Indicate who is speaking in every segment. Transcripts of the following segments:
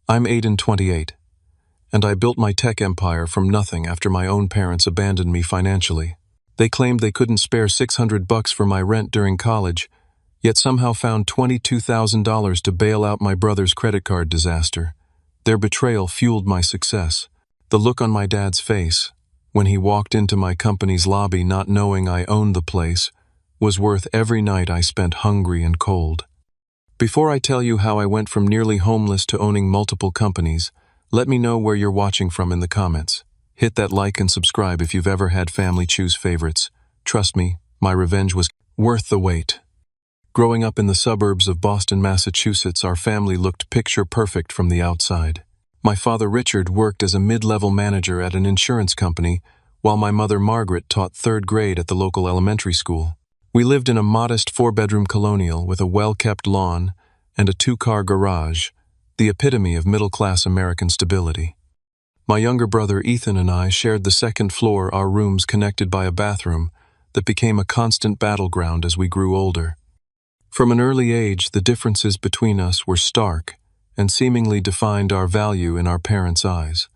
Speaker 1: I'm Aiden, 28, and I built my tech empire from nothing after my own parents abandoned me financially. They claimed they couldn't spare $600 for my rent during college, yet somehow found $22,000 to bail out my brother's credit card disaster. Their betrayal fueled my success. The look on my dad's face, when he walked into my company's lobby not knowing I owned the place, was worth every night I spent hungry and cold. Before I tell you how I went from nearly homeless to owning multiple companies, let me know where you're watching from in the comments. Hit that like and subscribe if you've ever had family choose favorites. Trust me, my revenge was worth the wait. Growing up in the suburbs of Boston, Massachusetts, our family looked picture perfect from the outside. My father Richard worked as a mid-level manager at an insurance company, while my mother Margaret taught third grade at the local elementary school. We lived in a modest four-bedroom colonial with a well-kept lawn and a two-car garage, the epitome of middle-class American stability. My younger brother Ethan and I shared the second floor, our rooms connected by a bathroom that became a constant battleground as we grew older. From an early age, the differences between us were stark and seemingly defined our value in our parents' eyes.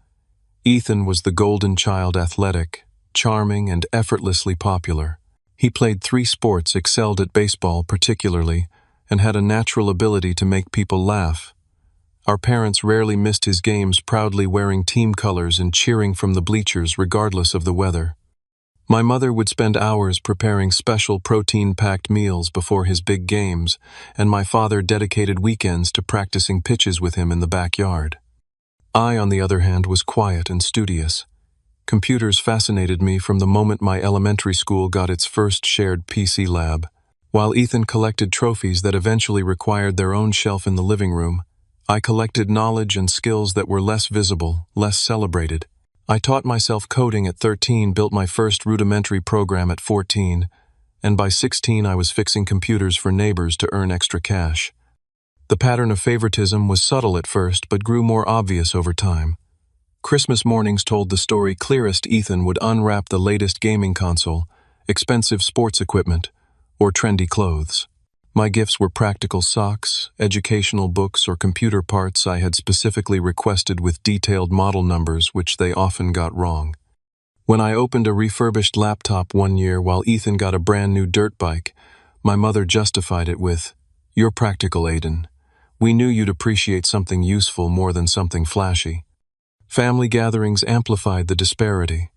Speaker 1: Ethan was the golden child, athletic, charming, and effortlessly popular. He played 3 sports, excelled at baseball particularly, and had a natural ability to make people laugh. Our parents rarely missed his games, proudly wearing team colors and cheering from the bleachers regardless of the weather. My mother would spend hours preparing special protein-packed meals before his big games, and my father dedicated weekends to practicing pitches with him in the backyard. I, on the other hand, was quiet and studious. Computers fascinated me from the moment my elementary school got its first shared PC lab. While Ethan collected trophies that eventually required their own shelf in the living room, I collected knowledge and skills that were less visible, less celebrated. I taught myself coding at 13, built my first rudimentary program at 14, and by 16 I was fixing computers for neighbors to earn extra cash. The pattern of favoritism was subtle at first, but grew more obvious over time. Christmas mornings told the story clearest. Ethan would unwrap the latest gaming console, expensive sports equipment, or trendy clothes. My gifts were practical socks, educational books, or computer parts I had specifically requested with detailed model numbers, which they often got wrong. When I opened a refurbished laptop one year while Ethan got a brand new dirt bike, my mother justified it with, "You're practical, Aiden. We knew you'd appreciate something useful more than something flashy." Family gatherings amplified the disparity.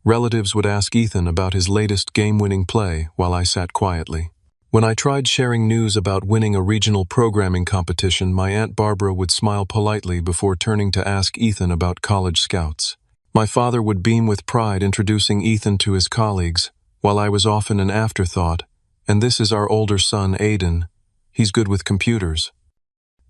Speaker 1: Relatives would ask Ethan about his latest game-winning play while I sat quietly. When I tried sharing news about winning a regional programming competition, my Aunt Barbara would smile politely before turning to ask Ethan about college scouts. My father would beam with pride introducing Ethan to his colleagues, while I was often an afterthought, "And this is our older son, Aiden. He's good with computers."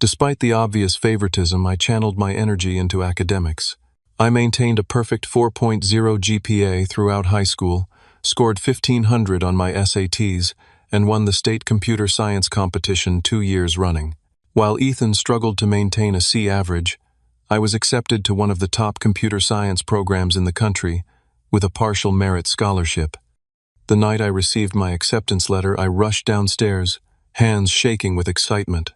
Speaker 1: Despite the obvious favoritism, I channeled my energy into academics. I maintained a perfect 4.0 GPA throughout high school, scored 1,500 on my SATs, and won the state computer science competition 2 years running. While Ethan struggled to maintain a C average, I was accepted to one of the top computer science programs in the country with a partial merit scholarship. The night I received my acceptance letter, I rushed downstairs, hands shaking with excitement.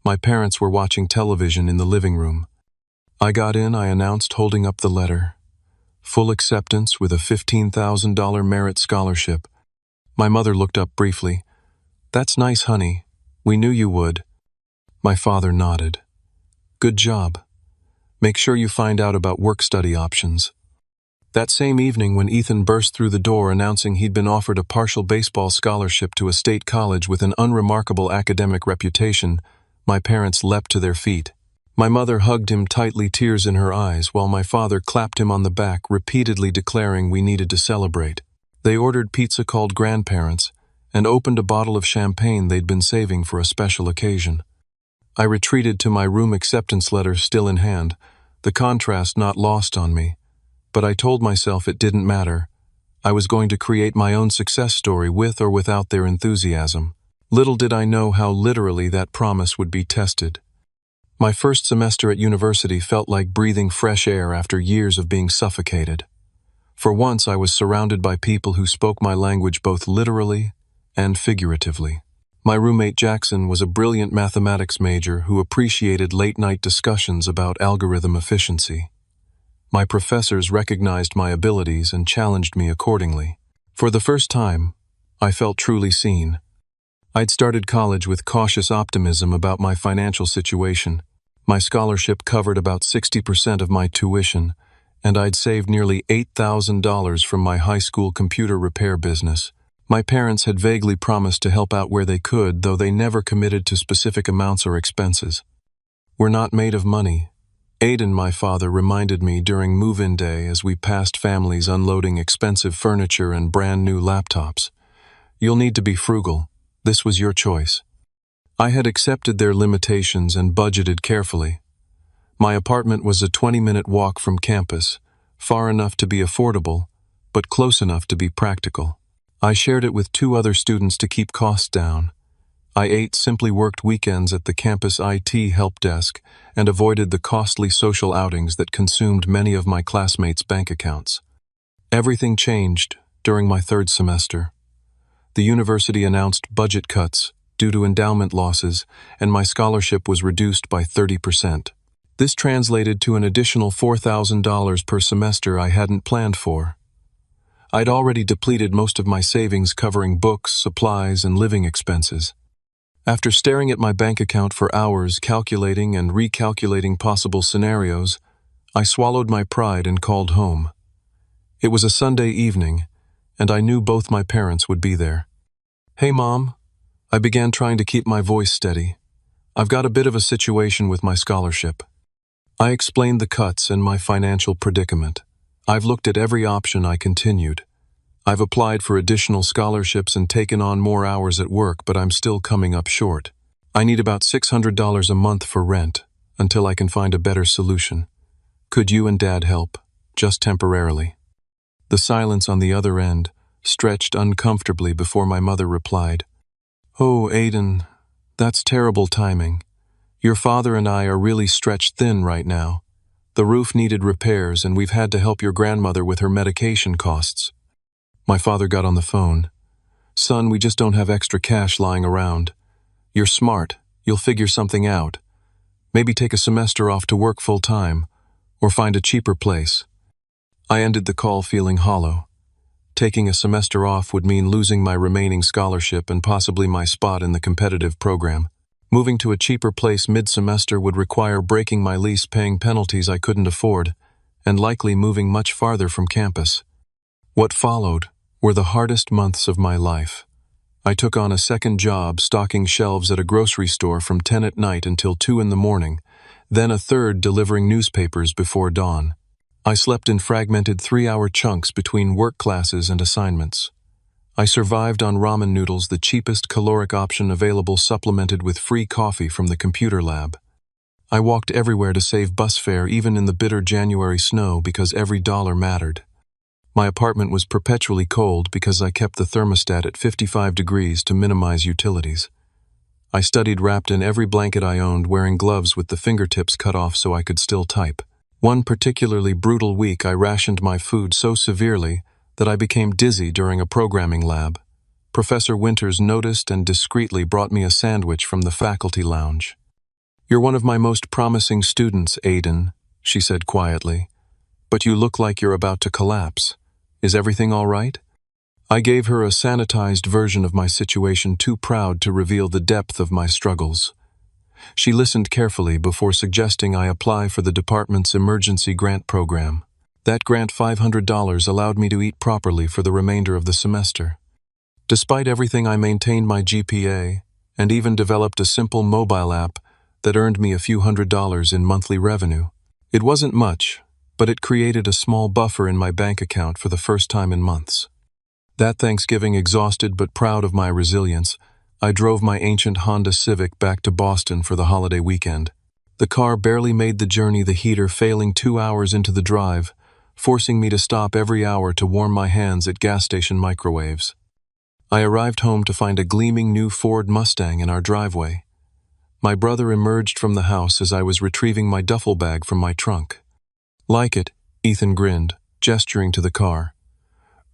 Speaker 1: My parents were watching television in the living room. I got in, I announced, holding up the letter. Full acceptance with a $15,000 merit scholarship. My mother looked up briefly. "That's nice, honey. We knew you would." My father nodded. "Good job. Make sure you find out about work-study options." That same evening, when Ethan burst through the door announcing he'd been offered a partial baseball scholarship to a state college with an unremarkable academic reputation, my parents leapt to their feet. My mother hugged him tightly, tears in her eyes, while my father clapped him on the back, repeatedly declaring we needed to celebrate. They ordered pizza called Grandparents and opened a bottle of champagne they'd been saving for a special occasion. I retreated to my room, acceptance letter still in hand, the contrast not lost on me. But I told myself it didn't matter. I was going to create my own success story with or without their enthusiasm. Little did I know how literally that promise would be tested. My first semester at university felt like breathing fresh air after years of being suffocated. For once, I was surrounded by people who spoke my language both literally and figuratively. My roommate Jackson was a brilliant mathematics major who appreciated late-night discussions about algorithm efficiency. My professors recognized my abilities and challenged me accordingly. For the first time, I felt truly seen. I'd started college with cautious optimism about my financial situation. My scholarship covered about 60% of my tuition, and I'd saved nearly $8,000 from my high school computer repair business. My parents had vaguely promised to help out where they could, though they never committed to specific amounts or expenses. "We're not made of money," Aiden, my father, reminded me during move-in day as we passed families unloading expensive furniture and brand-new laptops. "You'll need to be frugal. This was your choice." I had accepted their limitations and budgeted carefully. My apartment was a 20-minute walk from campus, far enough to be affordable, but close enough to be practical. I shared it with 2 other students to keep costs down. I simply worked weekends at the campus IT help desk and avoided the costly social outings that consumed many of my classmates' bank accounts. Everything changed during my 3rd semester. The university announced budget cuts due to endowment losses, and my scholarship was reduced by 30%. This translated to an additional $4,000 per semester I hadn't planned for. I'd already depleted most of my savings covering books, supplies, and living expenses. After staring at my bank account for hours, calculating and recalculating possible scenarios, I swallowed my pride and called home. It was a Sunday evening, and I knew both my parents would be there. "Hey, Mom," I began, trying to keep my voice steady. "I've got a bit of a situation with my scholarship." I explained the cuts and my financial predicament. "I've looked at every option," I continued. "I've applied for additional scholarships and taken on more hours at work, but I'm still coming up short. I need about $600 a month for rent, until I can find a better solution. Could you and Dad help, just temporarily?" The silence on the other end stretched uncomfortably before my mother replied, "Oh, Aiden, that's terrible timing. Your father and I are really stretched thin right now. The roof needed repairs, and we've had to help your grandmother with her medication costs." My father got on the phone. "Son, we just don't have extra cash lying around. You're smart. You'll figure something out. Maybe take a semester off to work full-time, or find a cheaper place." I ended the call feeling hollow. Taking a semester off would mean losing my remaining scholarship and possibly my spot in the competitive program. Moving to a cheaper place mid-semester would require breaking my lease, paying penalties I couldn't afford, and likely moving much farther from campus. What followed were the hardest months of my life. I took on a second job stocking shelves at a grocery store from 10 at night until 2 in the morning, then a third delivering newspapers before dawn. I slept in fragmented 3-hour chunks between work classes and assignments. I survived on ramen noodles, the cheapest caloric option available, supplemented with free coffee from the computer lab. I walked everywhere to save bus fare, even in the bitter January snow, because every dollar mattered. My apartment was perpetually cold because I kept the thermostat at 55 degrees to minimize utilities. I studied wrapped in every blanket I owned, wearing gloves with the fingertips cut off so I could still type. One particularly brutal week, I rationed my food so severely that I became dizzy during a programming lab. Professor Winters noticed and discreetly brought me a sandwich from the faculty lounge. "You're one of my most promising students, Aiden," she said quietly, "but you look like you're about to collapse. Is everything all right?" I gave her a sanitized version of my situation, too proud to reveal the depth of my struggles. She listened carefully before suggesting I apply for the department's emergency grant program. That grant, $500, allowed me to eat properly for the remainder of the semester. Despite everything, I maintained my GPA and even developed a simple mobile app that earned me a few $100s in monthly revenue. It wasn't much, but it created a small buffer in my bank account for the first time in months. That Thanksgiving, exhausted but proud of my resilience, I drove my ancient Honda Civic back to Boston for the holiday weekend. The car barely made the journey, the heater failing 2 hours into the drive, forcing me to stop every hour to warm my hands at gas station microwaves. I arrived home to find a gleaming new Ford Mustang in our driveway. My brother emerged from the house as I was retrieving my duffel bag from my trunk. "Like it?" Ethan grinned, gesturing to the car.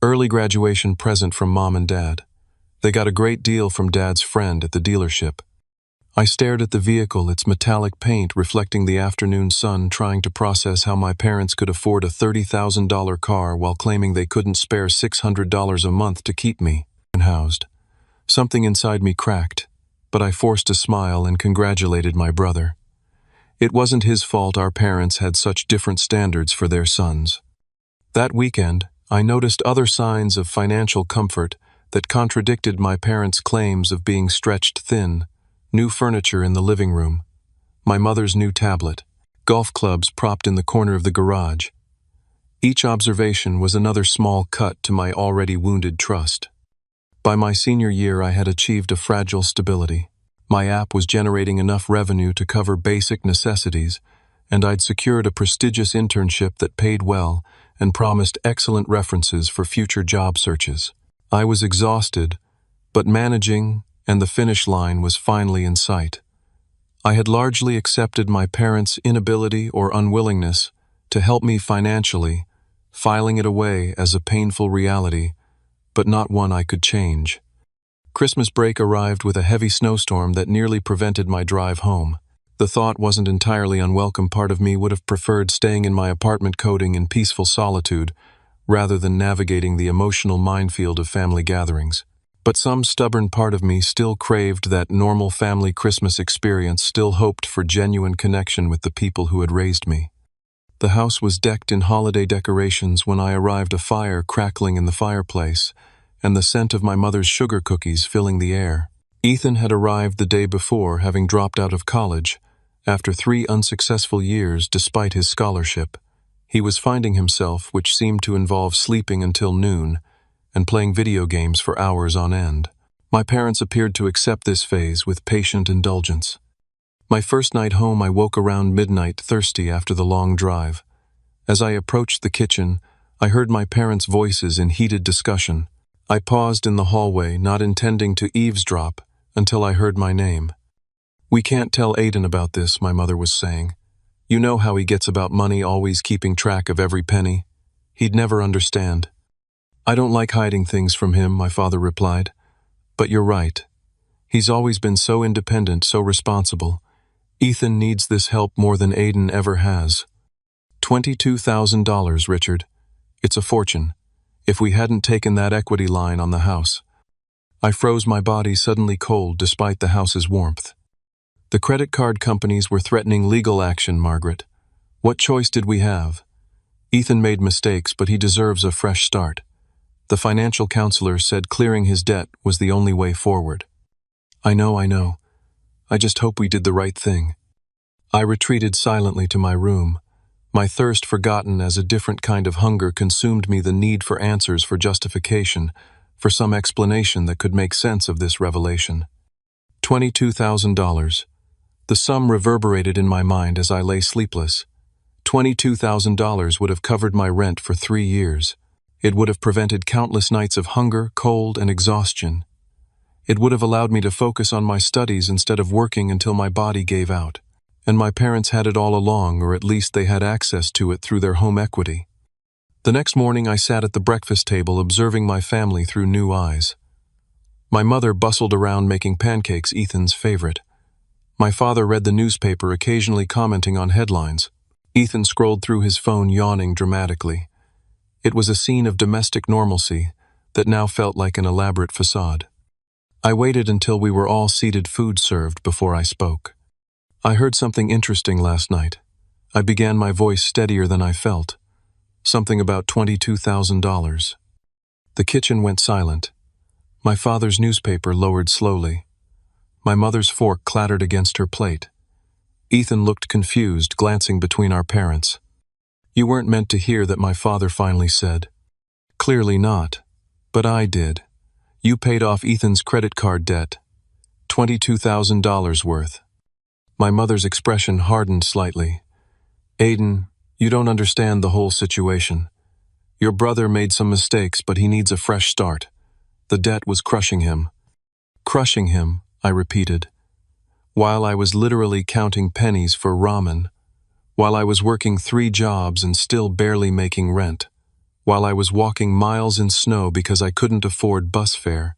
Speaker 1: "Early graduation present from Mom and Dad. They got a great deal from Dad's friend at the dealership. I stared at the vehicle, its metallic paint reflecting the afternoon sun, trying to process how my parents could afford a $30,000 car while claiming they couldn't spare $600 a month to keep me housed. Something inside me cracked, but I forced a smile and congratulated my brother. It wasn't his fault our parents had such different standards for their sons. That weekend, I noticed other signs of financial comfort that contradicted my parents' claims of being stretched thin. New furniture in the living room, my mother's new tablet, golf clubs propped in the corner of the garage. Each observation was another small cut to my already wounded trust. By my senior year, I had achieved a fragile stability. My app was generating enough revenue to cover basic necessities, and I'd secured a prestigious internship that paid well and promised excellent references for future job searches. I was exhausted, but managing and the finish line was finally in sight. I had largely accepted my parents' inability or unwillingness to help me financially, filing it away as a painful reality, but not one I could change. Christmas break arrived with a heavy snowstorm that nearly prevented my drive home. The thought wasn't entirely unwelcome. Part of me would have preferred staying in my apartment coding in peaceful solitude, rather than navigating the emotional minefield of family gatherings. But some stubborn part of me still craved that normal family Christmas experience, still hoped for genuine connection with the people who had raised me. The house was decked in holiday decorations when I arrived, a fire crackling in the fireplace, and the scent of my mother's sugar cookies filling the air. Ethan had arrived the day before, having dropped out of college. After 3 unsuccessful years despite his scholarship, he was finding himself, which seemed to involve sleeping until noon, and playing video games for hours on end. My parents appeared to accept this phase with patient indulgence. My first night home, I woke around midnight, thirsty after the long drive. As I approached the kitchen, I heard my parents' voices in heated discussion. I paused in the hallway, not intending to eavesdrop, until I heard my name. "We can't tell Aiden about this," my mother was saying. "You know how he gets about money, always keeping track of every penny. He'd never understand." "I don't like hiding things from him," my father replied. "But you're right. He's always been so independent, so responsible. Ethan needs this help more than Aiden ever has." $22,000, Richard. It's a fortune. If we hadn't taken that equity line on the house. I froze, my body suddenly cold despite the house's warmth. The credit card companies were threatening legal action, Margaret. What choice did we have? Ethan made mistakes, but he deserves a fresh start. The financial counselor said clearing his debt was the only way forward. I know. I just hope we did the right thing. I retreated silently to my room. My thirst, forgotten as a different kind of hunger, consumed me, the need for answers, for justification, for some explanation that could make sense of this revelation. $22,000. The sum reverberated in my mind as I lay sleepless. $22,000 would have covered my rent for 3 years. It would have prevented countless nights of hunger, cold, and exhaustion. It would have allowed me to focus on my studies instead of working until my body gave out. And my parents had it all along, or at least they had access to it through their home equity. The next morning I sat at the breakfast table observing my family through new eyes. My mother bustled around making pancakes, Ethan's favorite. My father read the newspaper, occasionally commenting on headlines. Ethan scrolled through his phone, yawning dramatically. It was a scene of domestic normalcy that now felt like an elaborate facade. I waited until we were all seated, food served, before I spoke. "I heard something interesting last night." I began, my voice steadier than I felt. "Something about $22,000. The kitchen went silent. My father's newspaper lowered slowly. My mother's fork clattered against her plate. Ethan looked confused, glancing between our parents. "You weren't meant to hear that," my father finally said. "Clearly not. But I did. You paid off Ethan's credit card debt. $22,000 worth." My mother's expression hardened slightly. "Aiden, you don't understand the whole situation. Your brother made some mistakes, but he needs a fresh start. The debt was crushing him." "Crushing him," I repeated. While I was literally counting pennies for ramen, while I was working 3 jobs and still barely making rent, while I was walking miles in snow because I couldn't afford bus fare.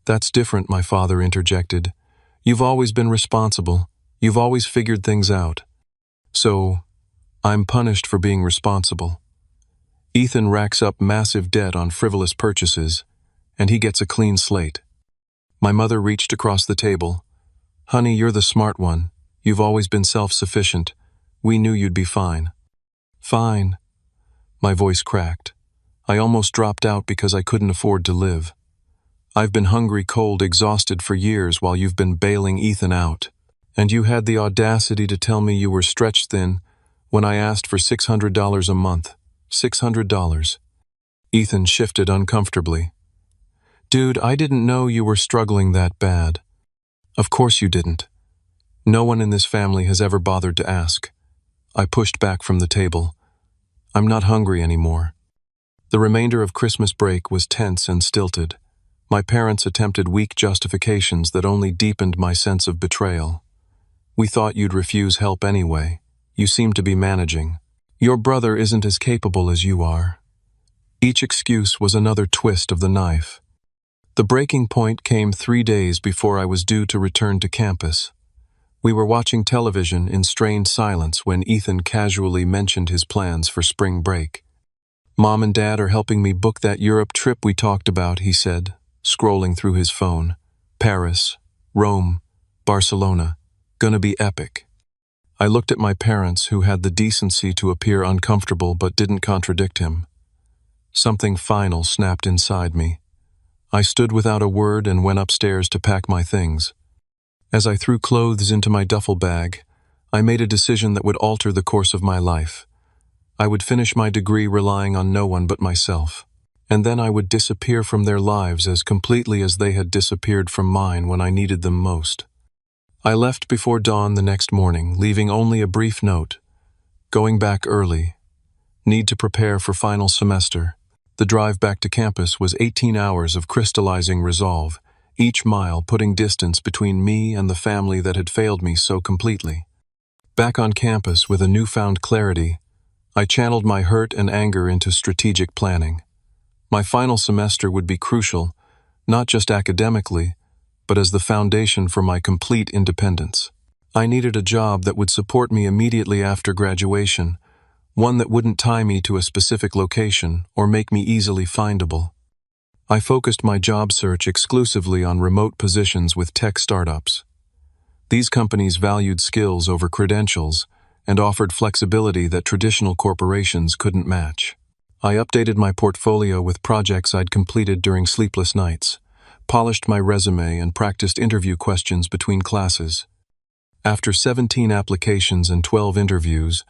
Speaker 1: "That's different," my father interjected. "You've always been responsible. You've always figured things out." "So, I'm punished for being responsible." Ethan racks up massive debt on frivolous purchases, and he gets a clean slate. My mother reached across the table. "Honey, you're the smart one. You've always been self-sufficient. We knew you'd be fine." "Fine." My voice cracked. I almost dropped out because I couldn't afford to live. "I've been hungry, cold, exhausted for years while you've been bailing Ethan out. And you had the audacity to tell me you were stretched thin when I asked for $600 a month. $600. Ethan shifted uncomfortably. "Dude, I didn't know you were struggling that bad." "Of course you didn't. No one in this family has ever bothered to ask." I pushed back from the table. "I'm not hungry anymore." The remainder of Christmas break was tense and stilted. My parents attempted weak justifications that only deepened my sense of betrayal. "We thought you'd refuse help anyway. You seem to be managing. Your brother isn't as capable as you are." Each excuse was another twist of the knife. The breaking point came 3 days before I was due to return to campus. We were watching television in strained silence when Ethan casually mentioned his plans for spring break. "Mom and Dad are helping me book that Europe trip we talked about," he said, scrolling through his phone. "Paris, Rome, Barcelona. Gonna be epic." I looked at my parents, who had the decency to appear uncomfortable but didn't contradict him. Something final snapped inside me. I stood without a word and went upstairs to pack my things. As I threw clothes into my duffel bag, I made a decision that would alter the course of my life. I would finish my degree relying on no one but myself, and then I would disappear from their lives as completely as they had disappeared from mine when I needed them most. I left before dawn the next morning, leaving only a brief note. "Going back early. Need to prepare for final semester." The drive back to campus was 18 hours of crystallizing resolve, each mile putting distance between me and the family that had failed me so completely. Back on campus with a newfound clarity, I channeled my hurt and anger into strategic planning. My final semester would be crucial, not just academically, but as the foundation for my complete independence. I needed a job that would support me immediately after graduation, one that wouldn't tie me to a specific location or make me easily findable. I focused my job search exclusively on remote positions with tech startups. These companies valued skills over credentials and offered flexibility that traditional corporations couldn't match. I updated my portfolio with projects I'd completed during sleepless nights, polished my resume, and practiced interview questions between classes. After 17 applications and 12 interviews,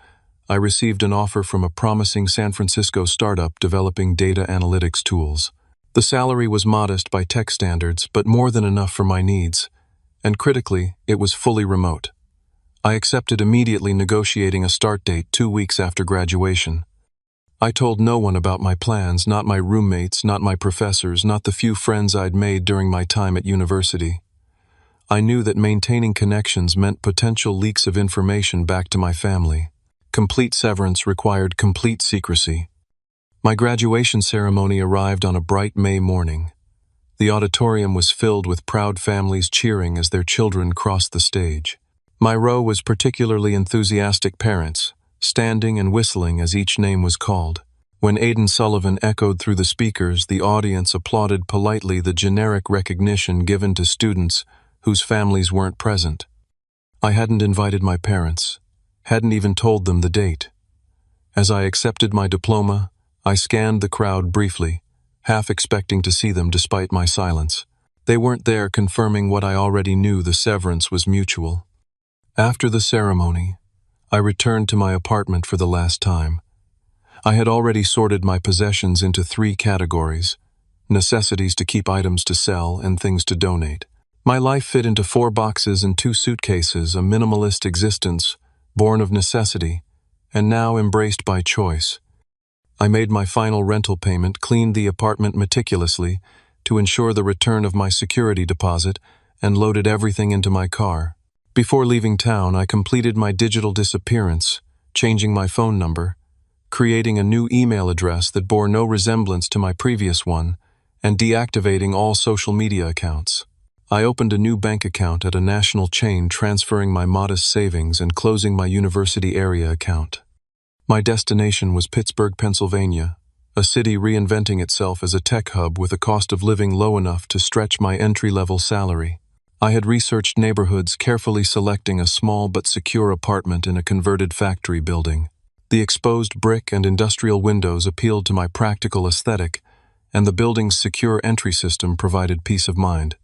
Speaker 1: I received an offer from a promising San Francisco startup developing data analytics tools. The salary was modest by tech standards, but more than enough for my needs, and critically, it was fully remote. I accepted immediately, negotiating a start date 2 weeks after graduation. I told no one about my plans, not my roommates, not my professors, not the few friends I'd made during my time at university. I knew that maintaining connections meant potential leaks of information back to my family. Complete severance required complete secrecy. My graduation ceremony arrived on a bright May morning. The auditorium was filled with proud families cheering as their children crossed the stage. My row was particularly enthusiastic parents, standing and whistling as each name was called. When Aiden Sullivan echoed through the speakers, the audience applauded politely the generic recognition given to students whose families weren't present. I hadn't invited my parents, hadn't even told them the date. As I accepted my diploma, I scanned the crowd briefly, half expecting to see them despite my silence. They weren't there, confirming what I already knew: the severance was mutual. After the ceremony, I returned to my apartment for the last time. I had already sorted my possessions into 3 categories: necessities to keep, items to sell, and things to donate. My life fit into 4 boxes and 2 suitcases, a minimalist existence born of necessity and now embraced by choice. I made my final rental payment, cleaned the apartment meticulously to ensure the return of my security deposit, and loaded everything into my car. Before leaving town, I completed my digital disappearance, changing my phone number, creating a new email address that bore no resemblance to my previous one, and deactivating all social media accounts. I opened a new bank account at a national chain, transferring my modest savings and closing my university area account. My destination was Pittsburgh, Pennsylvania, a city reinventing itself as a tech hub with a cost of living low enough to stretch my entry-level salary. I had researched neighborhoods, carefully selecting a small but secure apartment in a converted factory building. The exposed brick and industrial windows appealed to my practical aesthetic, and the building's secure entry system provided peace of mind.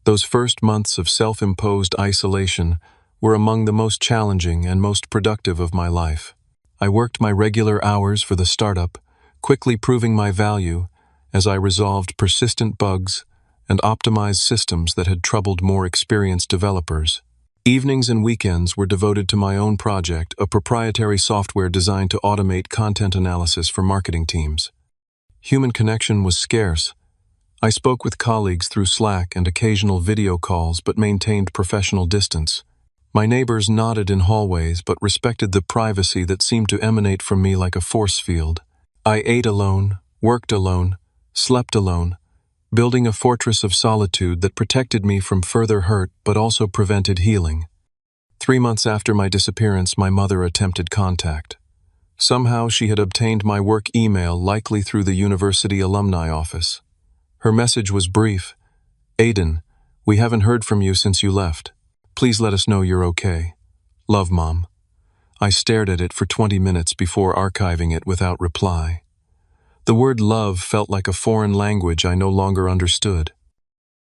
Speaker 1: Those first months of self-imposed isolation were among the most challenging and most productive of my life. I worked my regular hours for the startup, quickly proving my value as I resolved persistent bugs and optimized systems that had troubled more experienced developers. Evenings and weekends were devoted to my own project, a proprietary software designed to automate content analysis for marketing teams. Human connection was scarce. I spoke with colleagues through Slack and occasional video calls but maintained professional distance. My neighbors nodded in hallways but respected the privacy that seemed to emanate from me like a force field. I ate alone, worked alone, slept alone, building a fortress of solitude that protected me from further hurt but also prevented healing. 3 months after my disappearance, my mother attempted contact. Somehow she had obtained my work email, likely through the university alumni office. Her message was brief. "Aiden, we haven't heard from you since you left. Please let us know you're okay. Love, Mom." I stared at it for 20 minutes before archiving it without reply. The word love felt like a foreign language I no longer understood.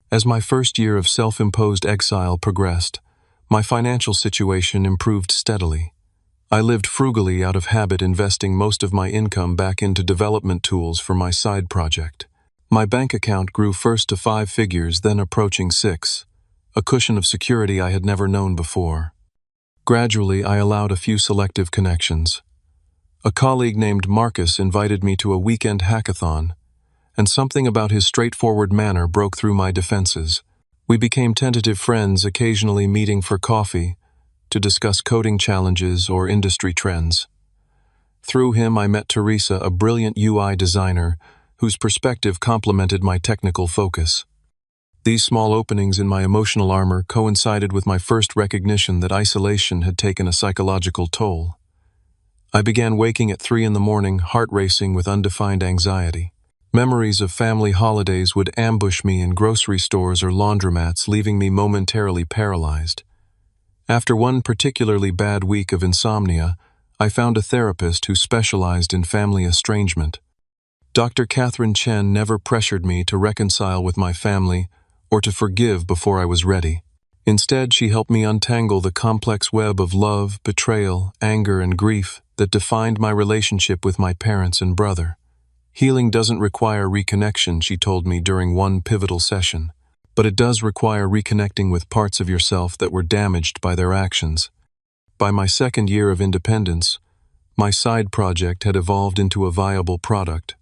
Speaker 1: As my first year of self-imposed exile progressed, my financial situation improved steadily. I lived frugally out of habit, investing most of my income back into development tools for my side project. My bank account grew first to 5 figures, then approaching 6, a cushion of security I had never known before. Gradually, I allowed a few selective connections. A colleague named Marcus invited me to a weekend hackathon, and something about his straightforward manner broke through my defenses. We became tentative friends, occasionally meeting for coffee to discuss coding challenges or industry trends. Through him, I met Teresa, a brilliant UI designer whose perspective complemented my technical focus. These small openings in my emotional armor coincided with my first recognition that isolation had taken a psychological toll. I began waking at 3 in the morning, heart racing with undefined anxiety. Memories of family holidays would ambush me in grocery stores or laundromats, leaving me momentarily paralyzed. After one particularly bad week of insomnia, I found a therapist who specialized in family estrangement. Dr. Catherine Chen never pressured me to reconcile with my family or to forgive before I was ready. Instead, she helped me untangle the complex web of love, betrayal, anger, and grief that defined my relationship with my parents and brother. Healing doesn't require reconnection, she told me during one pivotal session, but it does require reconnecting with parts of yourself that were damaged by their actions. By my second year of independence, my side project had evolved into a viable product.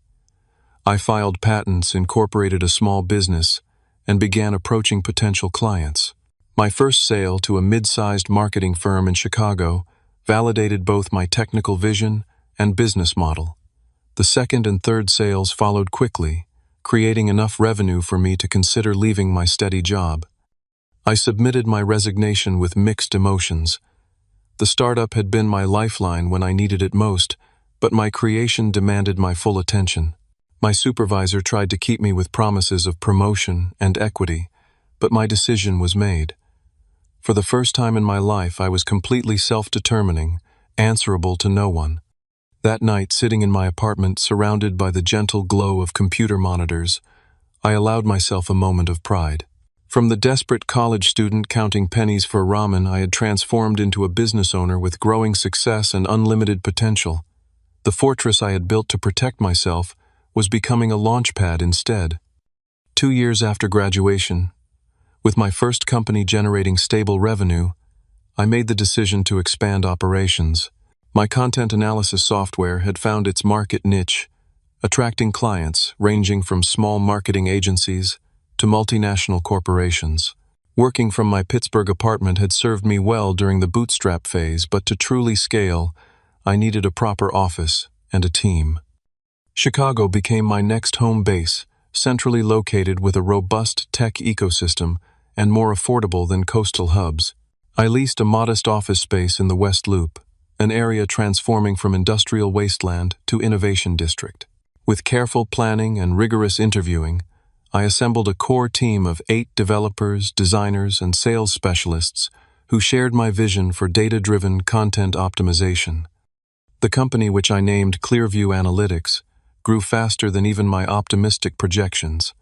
Speaker 1: I filed patents, incorporated a small business, and began approaching potential clients. My first sale to a mid-sized marketing firm in Chicago validated both my technical vision and business model. The second and third sales followed quickly, creating enough revenue for me to consider leaving my steady job. I submitted my resignation with mixed emotions. The startup had been my lifeline when I needed it most, but my creation demanded my full attention. My supervisor tried to keep me with promises of promotion and equity, but my decision was made. For the first time in my life, I was completely self-determining, answerable to no one. That night, sitting in my apartment, surrounded by the gentle glow of computer monitors, I allowed myself a moment of pride. From the desperate college student counting pennies for ramen, I had transformed into a business owner with growing success and unlimited potential. The fortress I had built to protect myself was becoming a launchpad instead. 2 years after graduation, with my first company generating stable revenue, I made the decision to expand operations. My content analysis software had found its market niche, attracting clients ranging from small marketing agencies to multinational corporations. Working from my Pittsburgh apartment had served me well during the bootstrap phase, but to truly scale, I needed a proper office and a team. Chicago became my next home base, centrally located with a robust tech ecosystem and more affordable than coastal hubs. I leased a modest office space in the West Loop, an area transforming from industrial wasteland to innovation district. With careful planning and rigorous interviewing, I assembled a core team of 8 developers, designers, and sales specialists who shared my vision for data-driven content optimization. The company, which I named Clearview Analytics, grew faster than even my optimistic projections.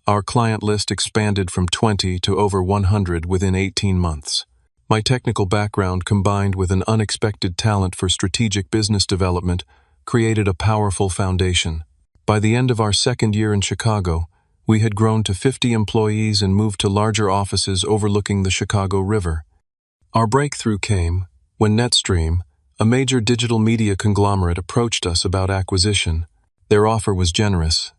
Speaker 1: Our client list expanded from 20 to over 100 within 18 months. My technical background, combined with an unexpected talent for strategic business development, created a powerful foundation. By the end of our second year in Chicago, we had grown to 50 employees and moved to larger offices overlooking the Chicago River. Our breakthrough came when NetStream, a major digital media conglomerate, approached us about acquisition. Their offer was generous,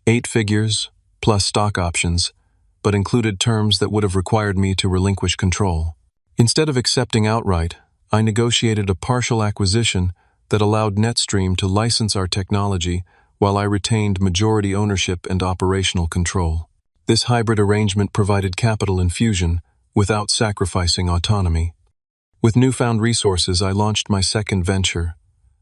Speaker 1: 8 figures plus stock options, but included terms that would have required me to relinquish control. Instead of accepting outright, I negotiated a partial acquisition that allowed NetStream to license our technology while I retained majority ownership and operational control. This hybrid arrangement provided capital infusion without sacrificing autonomy. With newfound resources, I launched my second venture,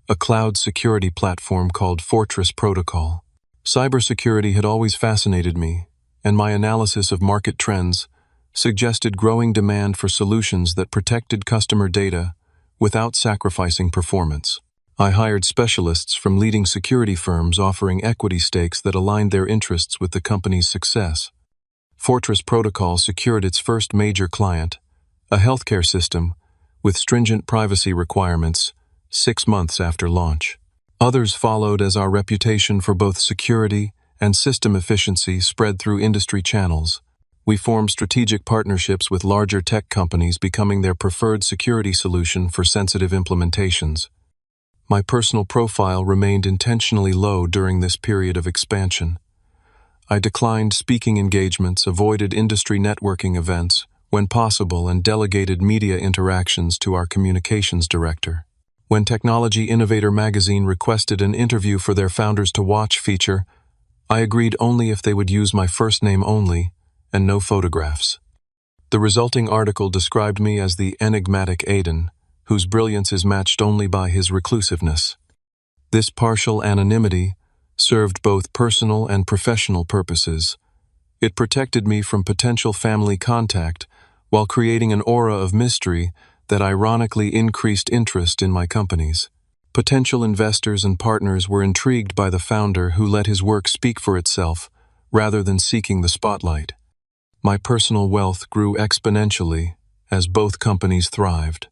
Speaker 1: a cloud security platform called Fortress Protocol. Cybersecurity had always fascinated me, and my analysis of market trends suggested growing demand for solutions that protected customer data without sacrificing performance. I hired specialists from leading security firms offering equity stakes that aligned their interests with the company's success. Fortress Protocol secured its first major client, a healthcare system with stringent privacy requirements, 6 months after launch. Others followed as our reputation for both security and system efficiency spread through industry channels. We formed strategic partnerships with larger tech companies, becoming their preferred security solution for sensitive implementations. My personal profile remained intentionally low during this period of expansion. I declined speaking engagements, avoided industry networking events when possible, and delegated media interactions to our communications director. When Technology Innovator magazine requested an interview for their Founders to Watch feature, I agreed only if they would use my first name only and no photographs. The resulting article described me as the enigmatic Aiden, whose brilliance is matched only by his reclusiveness. This partial anonymity served both personal and professional purposes. It protected me from potential family contact while creating an aura of mystery that ironically increased interest in my companies. Potential investors and partners were intrigued by the founder who let his work speak for itself rather than seeking the spotlight. My personal wealth grew exponentially as both companies thrived.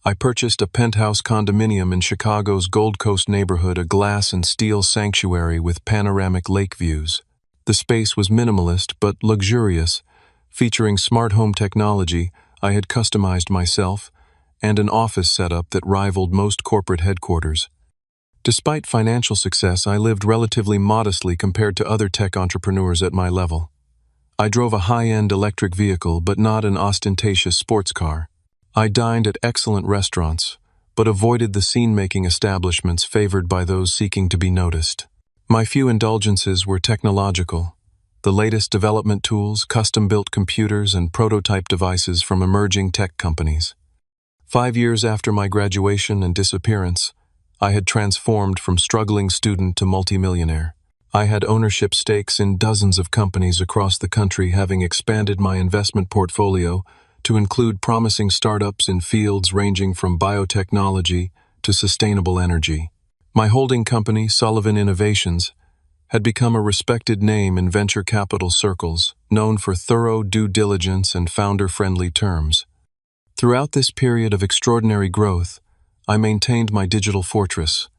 Speaker 1: I purchased a penthouse condominium in Chicago's Gold Coast neighborhood, a glass and steel sanctuary with panoramic lake views. The space was minimalist but luxurious, featuring smart home technology I had customized myself and an office setup that rivaled most corporate headquarters. Despite financial success, I lived relatively modestly compared to other tech entrepreneurs at my level. I drove a high-end electric vehicle, but not an ostentatious sports car. I dined at excellent restaurants, but avoided the scene-making establishments favored by those seeking to be noticed. My few indulgences were technological: the latest development tools, custom-built computers, and prototype devices from emerging tech companies. 5 years after my graduation and disappearance, I had transformed from struggling student to multimillionaire. I had ownership stakes in dozens of companies across the country, having expanded my investment portfolio to include promising startups in fields ranging from biotechnology to sustainable energy. My holding company, Sullivan Innovations, had become a respected name in venture capital circles, known for thorough due diligence and founder-friendly terms. Throughout this period of extraordinary growth, I maintained my digital fortress.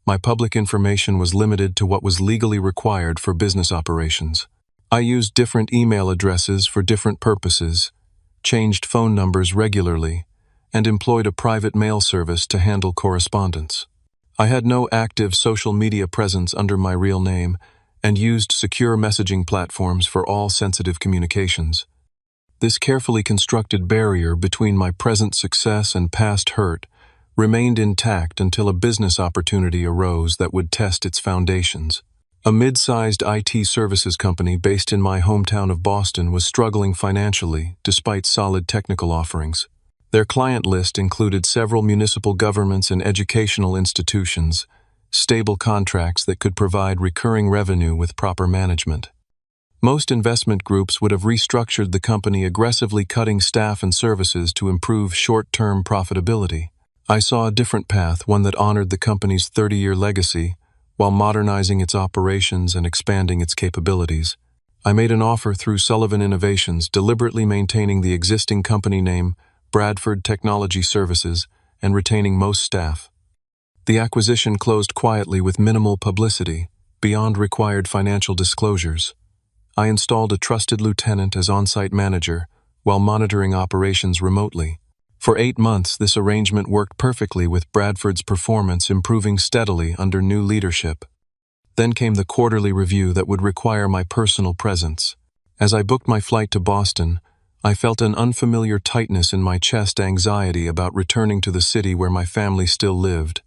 Speaker 1: My public information was limited to what was legally required for business operations. I used different email addresses for different purposes, changed phone numbers regularly, and employed a private mail service to handle correspondence. I had no active social media presence under my real name and used secure messaging platforms for all sensitive communications. This carefully constructed barrier between my present success and past hurt remained intact until a business opportunity arose that would test its foundations. A mid-sized IT services company based in my hometown of Boston was struggling financially despite solid technical offerings. Their client list included several municipal governments and educational institutions, stable contracts that could provide recurring revenue with proper management. Most investment groups would have restructured the company, aggressively cutting staff and services to improve short-term profitability. I saw a different path, one that honored the company's 30-year legacy while modernizing its operations and expanding its capabilities. I made an offer through Sullivan Innovations, deliberately maintaining the existing company name, Bradford Technology Services, and retaining most staff. The acquisition closed quietly with minimal publicity, beyond required financial disclosures. I installed a trusted lieutenant as on-site manager while monitoring operations remotely. For 8 months, this arrangement worked perfectly, with Bradford's performance improving steadily under new leadership. Then came the quarterly review that would require my personal presence. As I booked my flight to Boston, I felt an unfamiliar tightness in my chest, anxiety about returning to the city where my family still lived,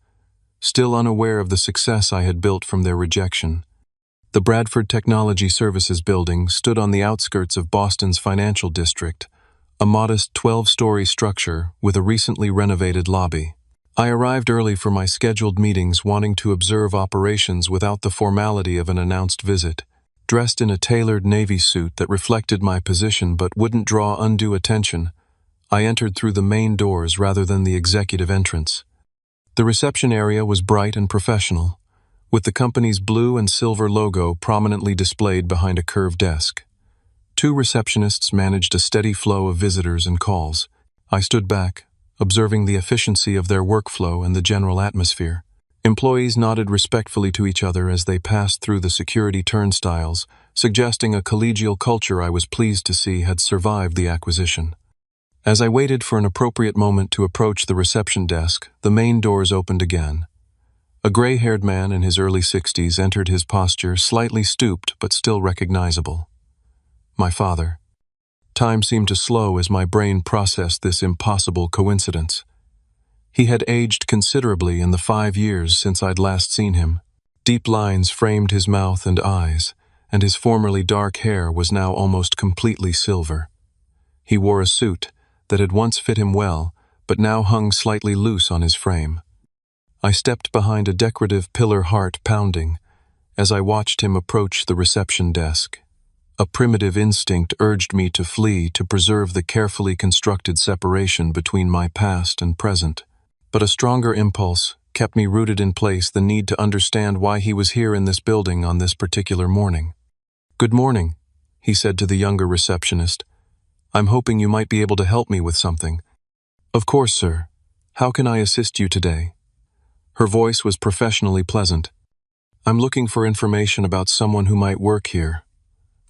Speaker 1: still unaware of the success I had built from their rejection. The Bradford Technology Services building stood on the outskirts of Boston's financial district, a modest 12-story structure with a recently renovated lobby. I arrived early for my scheduled meetings, wanting to observe operations without the formality of an announced visit. Dressed in a tailored navy suit that reflected my position but wouldn't draw undue attention, I entered through the main doors rather than the executive entrance. The reception area was bright and professional, with the company's blue and silver logo prominently displayed behind a curved desk. 2 receptionists managed a steady flow of visitors and calls. I stood back, observing the efficiency of their workflow and the general atmosphere. Employees nodded respectfully to each other as they passed through the security turnstiles, suggesting a collegial culture I was pleased to see had survived the acquisition. As I waited for an appropriate moment to approach the reception desk, the main doors opened again. A gray-haired man in his early 60s entered, his posture slightly stooped but still recognizable. My father. Time seemed to slow as my brain processed this impossible coincidence. He had aged considerably in the 5 years since I'd last seen him. Deep lines framed his mouth and eyes, and his formerly dark hair was now almost completely silver. He wore a suit that had once fit him well, but now hung slightly loose on his frame. I stepped behind a decorative pillar, heart pounding, as I watched him approach the reception desk. A primitive instinct urged me to flee, to preserve the carefully constructed separation between my past and present. But a stronger impulse kept me rooted in place, the need to understand why he was here in this building on this particular morning. "Good morning," he said to the younger receptionist. "I'm hoping you might be able to help me with something." "Of course, sir. How can I assist you today?" Her voice was professionally pleasant. "I'm looking for information about someone who might work here.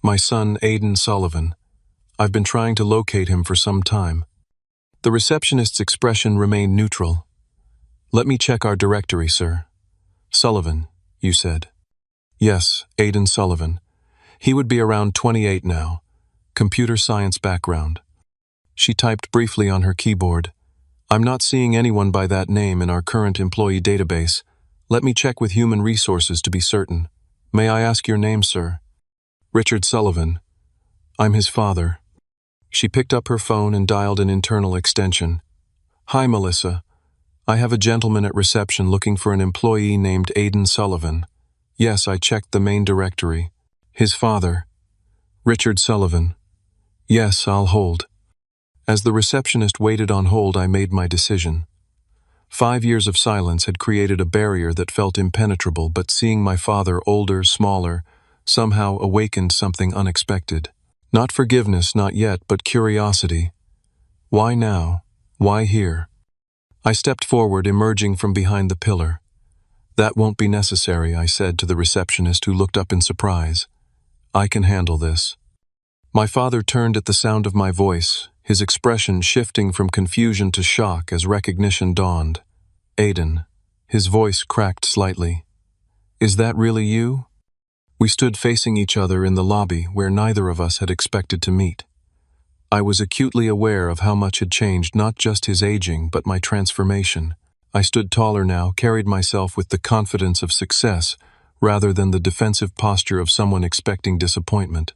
Speaker 1: My son, Aiden Sullivan. I've been trying to locate him for some time." The receptionist's expression remained neutral. "Let me check our directory, sir." "Sullivan, you said?" "Yes, Aiden Sullivan. He would be around 28 now. Computer science background." She typed briefly on her keyboard. "I'm not seeing anyone by that name in our current employee database. Let me check with Human Resources to be certain. May I ask your name, sir?" "Richard Sullivan. I'm his father." She picked up her phone and dialed an internal extension. "Hi, Melissa. I have a gentleman at reception looking for an employee named Aiden Sullivan. Yes, I checked the main directory. His father. Richard Sullivan. Yes, I'll hold." As the receptionist waited on hold, I made my decision. 5 years of silence had created a barrier that felt impenetrable, but seeing my father, older, smaller, somehow awakened something unexpected. Not forgiveness, not yet, but curiosity. Why now? Why here? I stepped forward, emerging from behind the pillar. "That won't be necessary," I said to the receptionist, who looked up in surprise. "I can handle this." My father turned at the sound of my voice, his expression shifting from confusion to shock as recognition dawned. "Aiden." His voice cracked slightly. "Is that really you?" We stood facing each other in the lobby where neither of us had expected to meet. I was acutely aware of how much had changed, not just his aging, but my transformation. I stood taller now, carried myself with the confidence of success, rather than the defensive posture of someone expecting disappointment.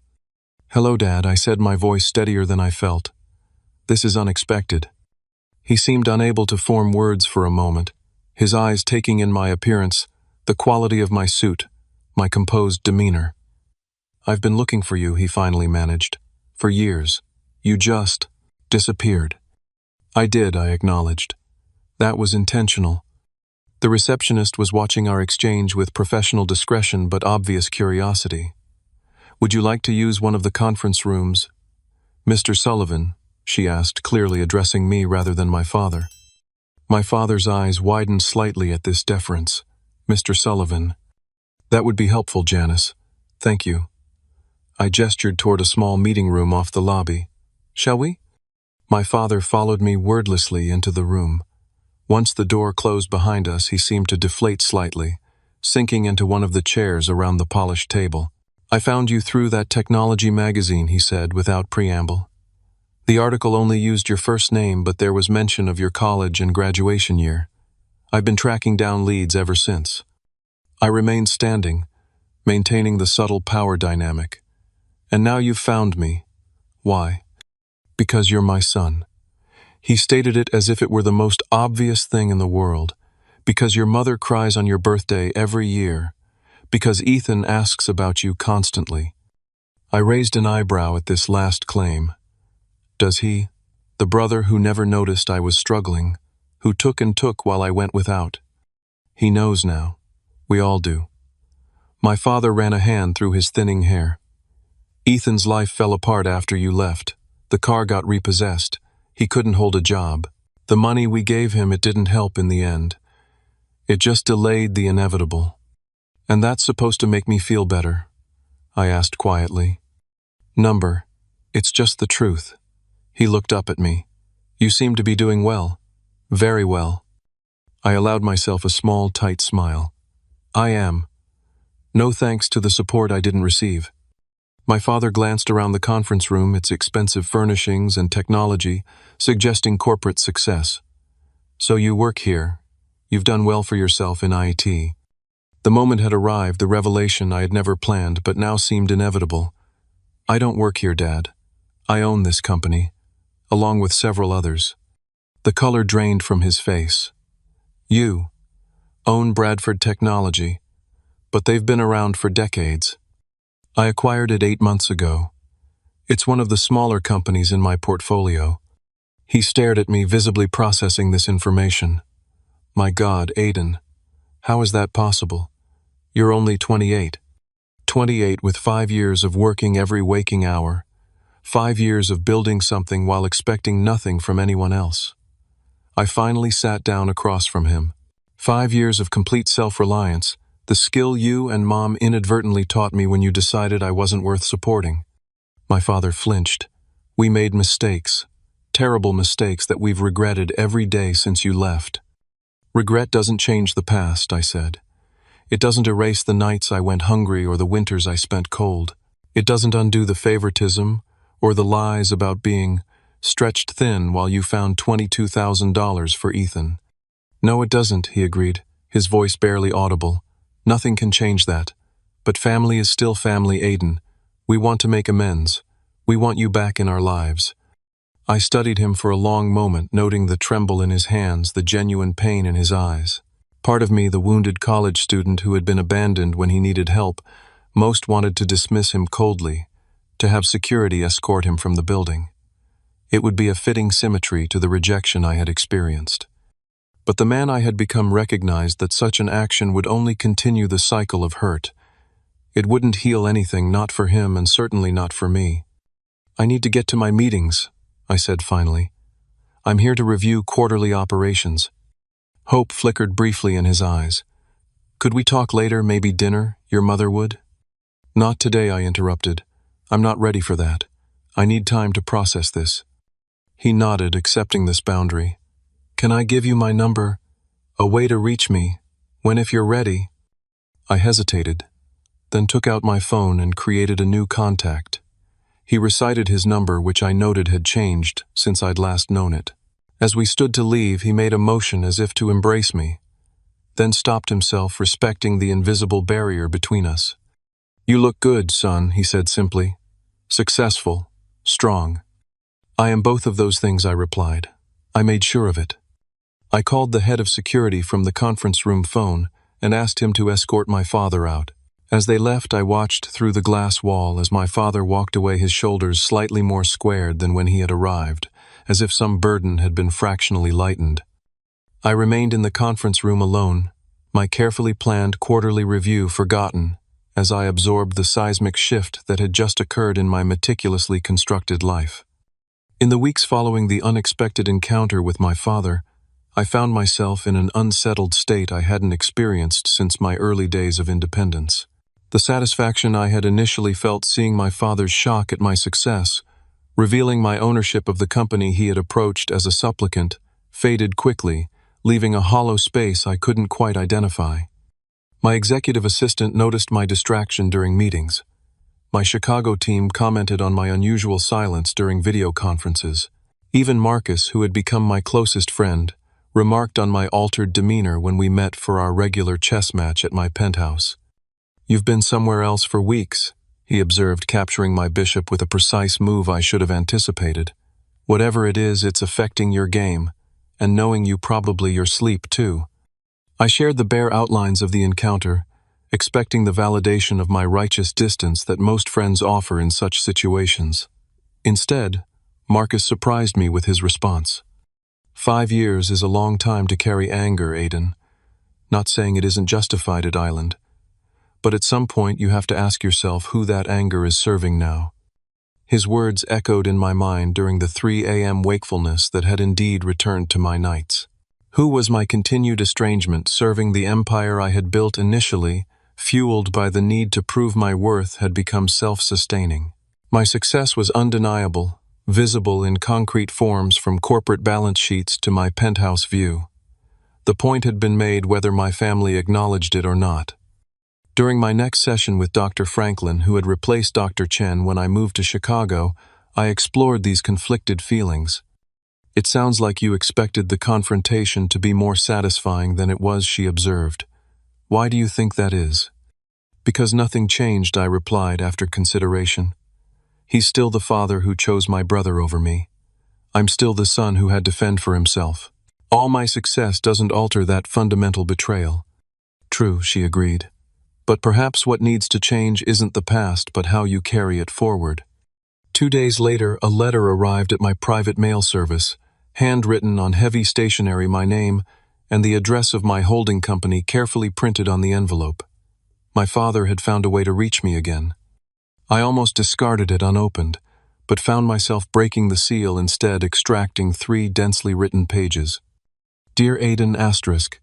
Speaker 1: "Hello, Dad," I said, my voice steadier than I felt. "This is unexpected." He seemed unable to form words for a moment, his eyes taking in my appearance, the quality of my suit, my composed demeanor. "I've been looking for you," he finally managed. "For years. You just disappeared." "I did," I acknowledged. "That was intentional." The receptionist was watching our exchange with professional discretion but obvious curiosity. "Would you like to use one of the conference rooms?" "Mr. Sullivan," she asked, clearly addressing me rather than my father. My father's eyes widened slightly at this deference. "Mr. Sullivan." "That would be helpful, Janice. Thank you." I gestured toward a small meeting room off the lobby. "Shall we?" My father followed me wordlessly into the room. Once the door closed behind us, he seemed to deflate slightly, sinking into one of the chairs around the polished table. "I found you through that technology magazine," he said without preamble. "The article only used your first name, but there was mention of your college and graduation year. I've been tracking down leads ever since." I remained standing, maintaining the subtle power dynamic. "And now you've found me. Why?" "Because you're my son." He stated it as if it were the most obvious thing in the world. "Because your mother cries on your birthday every year. Because Ethan asks about you constantly." I raised an eyebrow at this last claim. Does he, the brother who never noticed I was struggling, who took and took while I went without? He knows now. We all do. My father ran a hand through his thinning hair. "Ethan's life fell apart after you left. The car got repossessed. He couldn't hold a job. The money we gave him, it didn't help in the end. It just delayed the inevitable." "And that's supposed to make me feel better?" I asked quietly. "Number, it's just the truth." He looked up at me. "You seem to be doing well. Very well." I allowed myself a small, tight smile. "I am. No thanks to the support I didn't receive." My father glanced around the conference room, its expensive furnishings and technology, suggesting corporate success. "So you work here. You've done well for yourself in IT." The moment had arrived, the revelation I had never planned but now seemed inevitable. "I don't work here, Dad. I own this company, along with several others." The color drained from his face. "You own Bradford Technology, but they've been around for decades. I acquired it 8 months ago. It's one of the smaller companies in my portfolio." He stared at me, visibly processing this information. "My God, Aiden, how is that possible? You're only 28. 28 with 5 years of working every waking hour. 5 years of building something while expecting nothing from anyone else." I finally sat down across from him. 5 years of complete self-reliance, the skill you and Mom inadvertently taught me when you decided I wasn't worth supporting. My father flinched. "We made mistakes. Terrible mistakes that we've regretted every day since you left." "Regret doesn't change the past," I said. "It doesn't erase the nights I went hungry or the winters I spent cold. It doesn't undo the favoritism or the lies about being stretched thin while you found $22,000 for Ethan." "No, it doesn't," he agreed, his voice barely audible. "Nothing can change that. But family is still family, Aiden. We want to make amends. We want you back in our lives." I studied him for a long moment, noting the tremble in his hands, the genuine pain in his eyes. Part of me, the wounded college student who had been abandoned when he needed help, most wanted to dismiss him coldly, to have security escort him from the building. It would be a fitting symmetry to the rejection I had experienced. But the man I had become recognized that such an action would only continue the cycle of hurt. It wouldn't heal anything, not for him and certainly not for me. "I need to get to my meetings," I said finally. "I'm here to review quarterly operations." Hope flickered briefly in his eyes. "Could we talk later, maybe dinner? Your mother would?" "Not today," I interrupted. "I'm not ready for that. I need time to process this." He nodded, accepting this boundary. "Can I give you my number? A way to reach me, when if you're ready?" I hesitated, then took out my phone and created a new contact. He recited his number, which I noted had changed since I'd last known it. As we stood to leave, he made a motion as if to embrace me. then stopped himself, respecting the invisible barrier between us. "You look good, son," he said simply. "Successful, strong." "I am both of those things," I replied. I made sure of it. I called the head of security from the conference room phone and asked him to escort my father out. As they left, I watched through the glass wall as my father walked away, his shoulders slightly more squared than when he had arrived, as if some burden had been fractionally lightened. I remained in the conference room alone, my carefully planned quarterly review forgotten, as I absorbed the seismic shift that had just occurred in my meticulously constructed life. In the weeks following the unexpected encounter with my father, I found myself in an unsettled state I hadn't experienced since my early days of independence. The satisfaction I had initially felt seeing my father's shock at my success, revealing my ownership of the company he had approached as a supplicant, faded quickly, leaving a hollow space I couldn't quite identify. My executive assistant noticed my distraction during meetings. My Chicago team commented on my unusual silence during video conferences. Even Marcus, who had become my closest friend, remarked on my altered demeanor when we met for our regular chess match at my penthouse. "You've been somewhere else for weeks," he observed, capturing my bishop with a precise move I should have anticipated. "Whatever it is, it's affecting your game, and knowing you probably your sleep too." I shared the bare outlines of the encounter, expecting the validation of my righteous distance that most friends offer in such situations. Instead, Marcus surprised me with his response. 5 years is a long time to carry anger, Aiden. Not saying it isn't justified at Island, but at some point you have to ask yourself who that anger is serving now. His words echoed in my mind during the 3 a.m. wakefulness that had indeed returned to my nights. Who was my continued estrangement serving the empire I had built initially, fueled by the need to prove my worth, had become self-sustaining. My success was undeniable, visible in concrete forms from corporate balance sheets to my penthouse view. The point had been made whether my family acknowledged it or not. During my next session with Dr. Franklin, who had replaced Dr. Chen when I moved to Chicago, I explored these conflicted feelings. "It sounds like you expected the confrontation to be more satisfying than it was," she observed. "Why do you think that is?" "Because nothing changed," I replied after consideration. "He's still the father who chose my brother over me. I'm still the son who had to fend for himself. All my success doesn't alter that fundamental betrayal." "True," she agreed. "But perhaps what needs to change isn't the past, but how you carry it forward." 2 days later, a letter arrived at my private mail service, handwritten on heavy stationery, my name and the address of my holding company carefully printed on the envelope. My father had found a way to reach me again. I almost discarded it unopened, but found myself breaking the seal, instead extracting 3 densely written pages. "Dear Aiden Asterisk.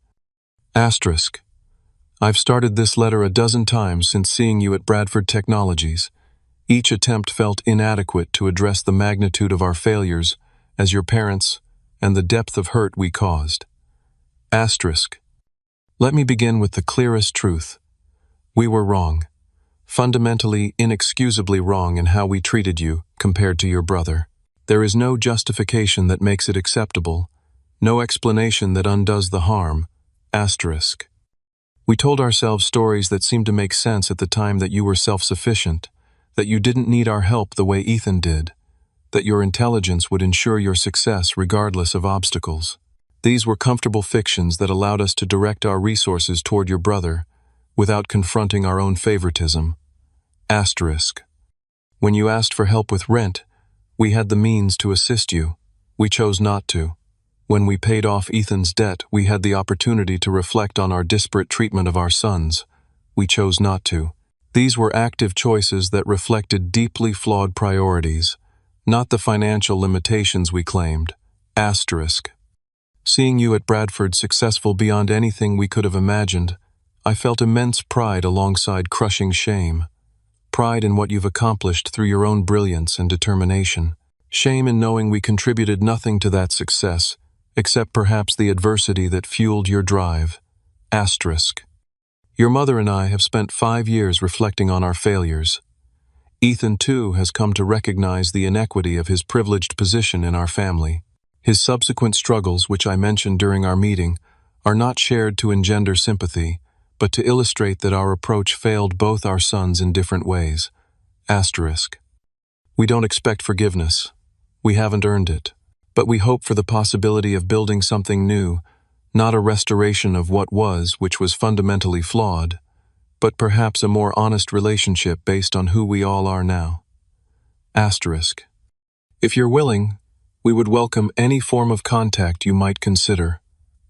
Speaker 1: I've started this letter a dozen times since seeing you at Bradford Technologies. Each attempt felt inadequate to address the magnitude of our failures as your parents and the depth of hurt we caused. Asterisk. Let me begin with the clearest truth. We were wrong. Fundamentally, inexcusably wrong in how we treated you compared to your brother. There is no justification that makes it acceptable, no explanation that undoes the harm. Asterisk. We told ourselves stories that seemed to make sense at the time, that you were self-sufficient, that you didn't need our help the way Ethan did, that your intelligence would ensure your success regardless of obstacles. These were comfortable fictions that allowed us to direct our resources toward your brother without confronting our own favoritism. Asterisk. When you asked for help with rent, we had the means to assist you. We chose not to. When we paid off Ethan's debt, we had the opportunity to reflect on our disparate treatment of our sons. We chose not to. These were active choices that reflected deeply flawed priorities, not the financial limitations we claimed. Asterisk. Seeing you at Bradford successful beyond anything we could have imagined, I felt immense pride alongside crushing shame. Pride in what you've accomplished through your own brilliance and determination. Shame in knowing we contributed nothing to that success, except perhaps the adversity that fueled your drive. Asterisk. Your mother and I have spent 5 years reflecting on our failures. Ethan, too, has come to recognize the inequity of his privileged position in our family. His subsequent struggles, which I mentioned during our meeting, are not shared to engender sympathy, but to illustrate that our approach failed both our sons in different ways. Asterisk. We don't expect forgiveness. We haven't earned it. But we hope for the possibility of building something new, not a restoration of what was, which was fundamentally flawed, but perhaps a more honest relationship based on who we all are now. Asterisk. If you're willing, we would welcome any form of contact you might consider.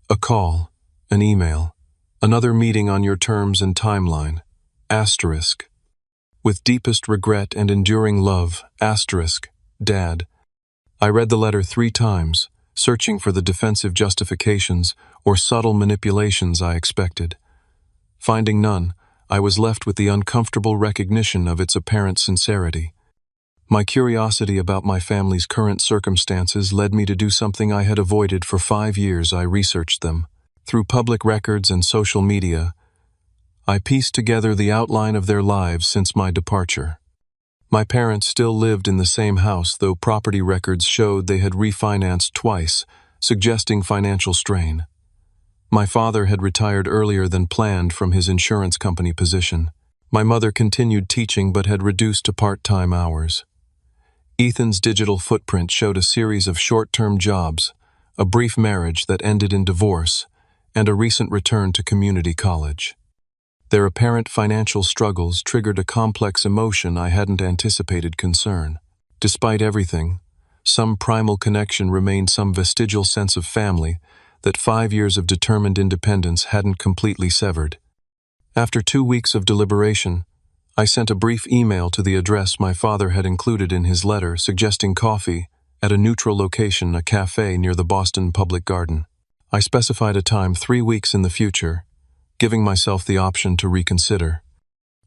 Speaker 1: A call, an email, another meeting on your terms and timeline. Asterisk. With deepest regret and enduring love, asterisk, Dad. I read the letter 3 times, searching for the defensive justifications or subtle manipulations I expected. Finding none, I was left with the uncomfortable recognition of its apparent sincerity. My curiosity about my family's current circumstances led me to do something I had avoided for 5 years. I researched them. Through public records and social media, I pieced together the outline of their lives since my departure. My parents still lived in the same house, though property records showed they had refinanced twice, suggesting financial strain. My father had retired earlier than planned from his insurance company position. My mother continued teaching but had reduced to part-time hours. Ethan's digital footprint showed a series of short-term jobs, a brief marriage that ended in divorce, and a recent return to community college. Their apparent financial struggles triggered a complex emotion I hadn't anticipated: concern. Despite everything, some primal connection remained, some vestigial sense of family that 5 years of determined independence hadn't completely severed. After 2 weeks of deliberation, I sent a brief email to the address my father had included in his letter, suggesting coffee at a neutral location, a cafe near the Boston Public Garden. I specified a time 3 weeks in the future, giving myself the option to reconsider.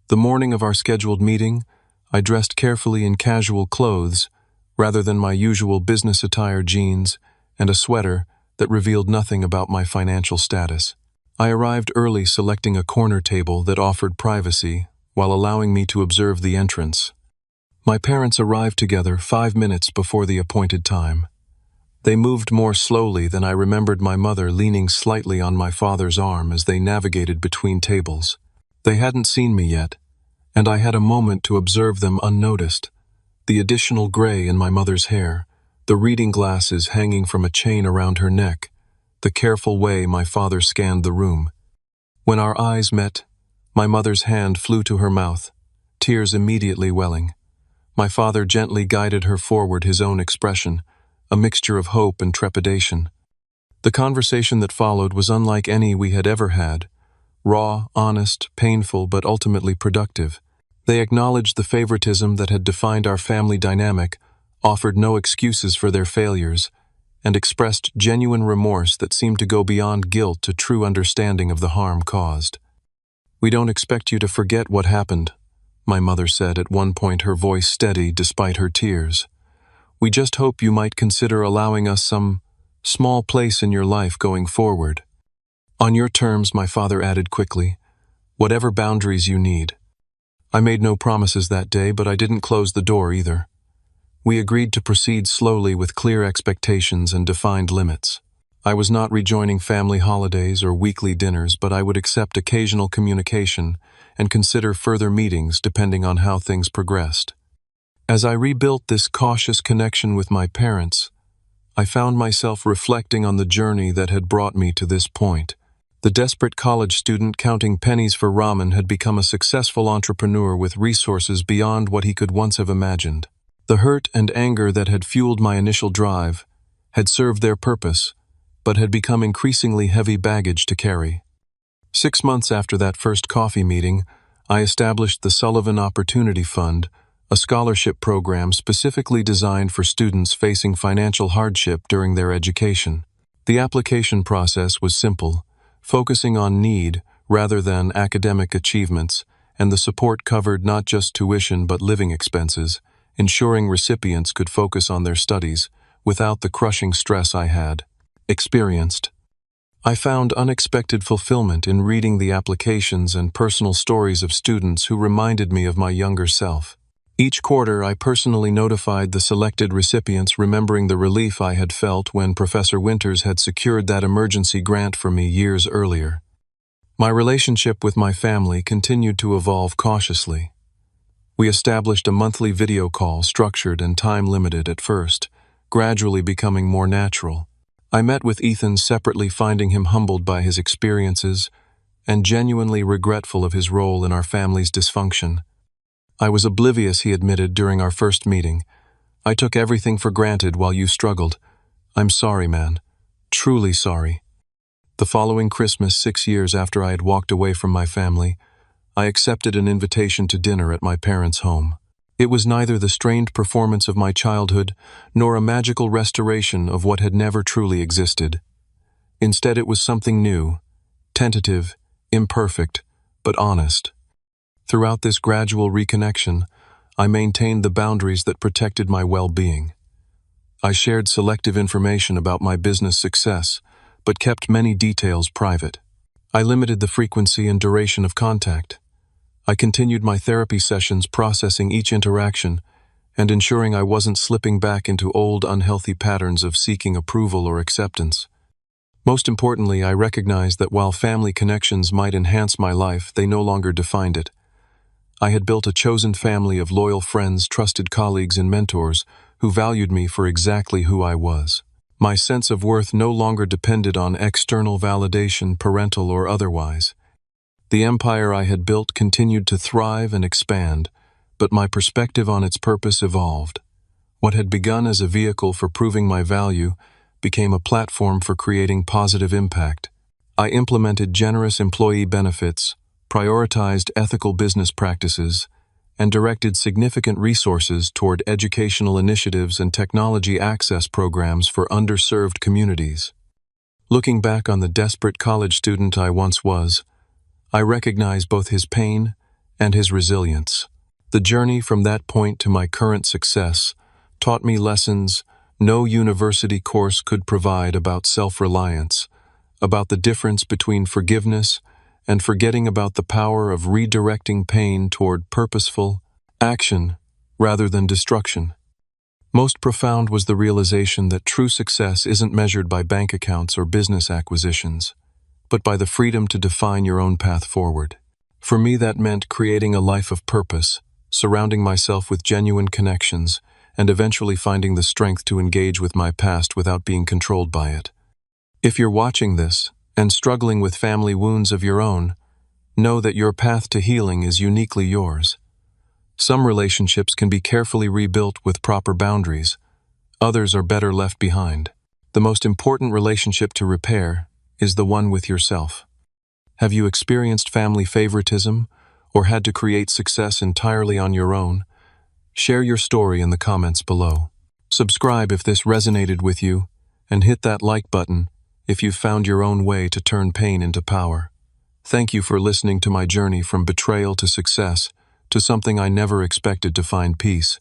Speaker 1: The morning of our scheduled meeting, I dressed carefully in casual clothes rather than my usual business attire: jeans and a sweater that revealed nothing about my financial status. I arrived early, selecting a corner table that offered privacy while allowing me to observe the entrance. My parents arrived together 5 minutes before the appointed time. They moved more slowly than I remembered, my mother leaning slightly on my father's arm as they navigated between tables. They hadn't seen me yet, and I had a moment to observe them unnoticed. The additional gray in my mother's hair, the reading glasses hanging from a chain around her neck, the careful way my father scanned the room. When our eyes met, my mother's hand flew to her mouth, tears immediately welling. My father gently guided her forward, his own expression a mixture of hope and trepidation. The conversation that followed was unlike any we had ever had, raw, honest, painful, but ultimately productive. They acknowledged the favoritism that had defined our family dynamic, offered no excuses for their failures, and expressed genuine remorse that seemed to go beyond guilt to true understanding of the harm caused. "We don't expect you to forget what happened," my mother said at one point, her voice steady despite her tears. "We just hope you might consider allowing us some small place in your life going forward. On your terms," my father added quickly, "whatever boundaries you need." I made no promises that day, but I didn't close the door either. We agreed to proceed slowly with clear expectations and defined limits. I was not rejoining family holidays or weekly dinners, but I would accept occasional communication and consider further meetings depending on how things progressed. As I rebuilt this cautious connection with my parents, I found myself reflecting on the journey that had brought me to this point. The desperate college student counting pennies for ramen had become a successful entrepreneur with resources beyond what he could once have imagined. The hurt and anger that had fueled my initial drive had served their purpose, but had become increasingly heavy baggage to carry. 6 months after that first coffee meeting, I established the Sullivan Opportunity Fund, a scholarship program specifically designed for students facing financial hardship during their education. The application process was simple, focusing on need rather than academic achievements, and the support covered not just tuition but living expenses, ensuring recipients could focus on their studies without the crushing stress I had experienced. I found unexpected fulfillment in reading the applications and personal stories of students who reminded me of my younger self. Each quarter, I personally notified the selected recipients, remembering the relief I had felt when Professor Winters had secured that emergency grant for me years earlier. My relationship with my family continued to evolve cautiously. We established a monthly video call, structured and time-limited at first, gradually becoming more natural. I met with Ethan separately, finding him humbled by his experiences and genuinely regretful of his role in our family's dysfunction. I was oblivious, he admitted during our first meeting. I took everything for granted while you struggled. I'm sorry, man. Truly sorry. The following Christmas, 6 years after I had walked away from my family, I accepted an invitation to dinner at my parents' home. It was neither the strained performance of my childhood nor a magical restoration of what had never truly existed. Instead, it was something new, tentative, imperfect, but honest. Throughout this gradual reconnection, I maintained the boundaries that protected my well-being. I shared selective information about my business success, but kept many details private. I limited the frequency and duration of contact. I continued my therapy sessions, processing each interaction and ensuring I wasn't slipping back into old, unhealthy patterns of seeking approval or acceptance. Most importantly, I recognized that while family connections might enhance my life, they no longer defined it. I had built a chosen family of loyal friends, trusted colleagues, and mentors who valued me for exactly who I was. My sense of worth no longer depended on external validation, parental or otherwise. The empire I had built continued to thrive and expand, but my perspective on its purpose evolved. What had begun as a vehicle for proving my value became a platform for creating positive impact. I implemented generous employee benefits, prioritized ethical business practices, and directed significant resources toward educational initiatives and technology access programs for underserved communities. Looking back on the desperate college student I once was, I recognize both his pain and his resilience. The journey from that point to my current success taught me lessons no university course could provide about self-reliance, about the difference between forgiveness and forgetting, about the power of redirecting pain toward purposeful action rather than destruction. Most profound was the realization that true success isn't measured by bank accounts or business acquisitions, but by the freedom to define your own path forward. For me, that meant creating a life of purpose, surrounding myself with genuine connections, and eventually finding the strength to engage with my past without being controlled by it. If you're watching this and struggling with family wounds of your own, know that your path to healing is uniquely yours. Some relationships can be carefully rebuilt with proper boundaries. Others are better left behind. The most important relationship to repair is the one with yourself. Have you experienced family favoritism or had to create success entirely on your own? Share your story in the comments below. Subscribe if this resonated with you, and hit that like button if you've found your own way to turn pain into power. Thank you for listening to my journey from betrayal to success, to something I never expected to find peace.